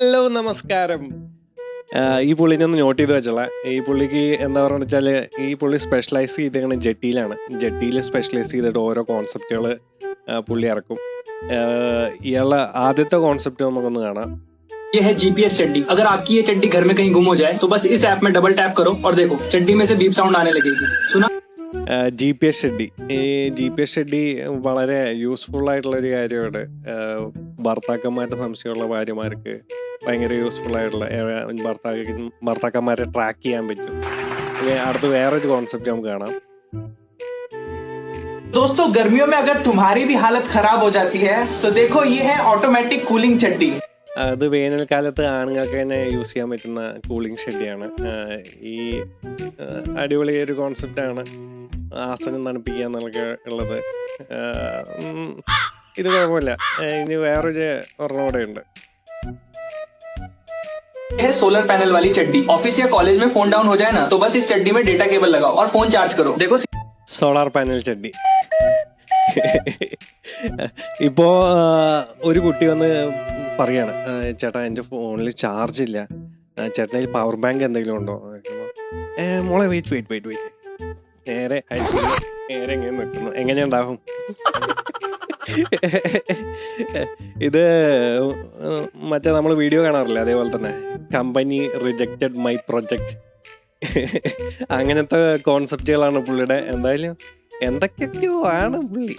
Hello നമസ്കാരം. ഈ പുള്ളിനെ ഒന്ന് നോട്ട് ചെയ്ത് വെച്ചോളാം. ഈ പുള്ളിക്ക് എന്താ പറയുക വെച്ചാൽ ഈ പുള്ളി സ്പെഷ്യലൈസ് ചെയ്തേക്കണ ജെട്ടിയിലാണ്. ജെട്ടിയിൽ സ്പെഷ്യലൈസ് ചെയ്തിട്ട് ഓരോ കോൺസെപ്റ്റുകൾ പുള്ളി ഇറക്കും. ഇയാളുടെ ആദ്യത്തെ കോൺസെപ്റ്റ് നമുക്കൊന്ന് കാണാം. ये है जीपीएस चड्डी। अगर आपकी ये चड्डी घर में कहीं गुम हो जाए तो बस इस ऐप में डबल टैप करो और देखो चड्डी में से बीप साउंड आने लगेगी। सुना? GPS ഷെഡ്ഡി. ഈ GPS ഷെഡ്ഡി വളരെ യൂസ്ഫുൾ ആയിട്ടുള്ളൊരു കാര്യമാണ്. ഭർത്താക്കന്മാരുടെ സംശയമുള്ള ഭാര്യമാർക്ക് ഭയങ്കര യൂസ്ഫുൾ ആയിട്ടുള്ള ഭർത്താക്കന്മാരെ ട്രാക്ക് ചെയ്യാൻ പറ്റും. അടുത്ത് വേറൊരു കോൺസെപ്റ്റ് നമുക്ക് കാണാം. दोस्तों गर्मियों में अगर तुम्हारी भी हालत खराब हो जाती है तो देखो ये है ऑटोमेटिक कूलिंग चड्डी। അത് വേനൽക്കാലത്ത് ആണുങ്ങൾക്ക് തന്നെ യൂസ് ചെയ്യാൻ പറ്റുന്ന കൂളിംഗ് ഷെഡിയാണ്. ഈ അടിപൊളി ഒരു കോൺസെപ്റ്റാണ്. ആസനം തണുപ്പിക്കുക എന്നൊക്കെ ഉള്ളത്. ഇത് കുഴപ്പമില്ല. ഇനി വേറൊരു ഒരെണ്ണം കൂടെ ഉണ്ട്. ये है सोलर पैनल वाली चड्डी। ऑफिस या कॉलेज में फोन डाउन हो जाए ना तो बस इस चड्डी में डेटा केबल लगाओ और फोन चार्ज करो। देखो സോളാർ പാനൽ ചട്ടി. ഇപ്പോൾ ഒരു കുട്ടി വന്ന് പറയാണ്, ചേട്ടാ എൻ്റെ ഫോണിൽ ചാർജ് ഇല്ല, ചേട്ടനിൽ പവർ ബാങ്ക് എന്തെങ്കിലും ഉണ്ടോ? മോളെ വെയിറ്റ് നേരെ എങ്ങനെ നിൽക്കുന്നു, എങ്ങനെയുണ്ടാവും? ഇത് മറ്റേ നമ്മൾ വീഡിയോ കാണാറില്ലേ, അതേപോലെ തന്നെ കമ്പനി റിജക്റ്റഡ് മൈ പ്രൊജക്റ്റ്. അങ്ങനത്തെ കോൺസെപ്റ്റുകളാണ് പുള്ളിയുടെ. എന്തായാലും എന്തൊക്കെയൊക്കെയോ ആണ് പുള്ളി.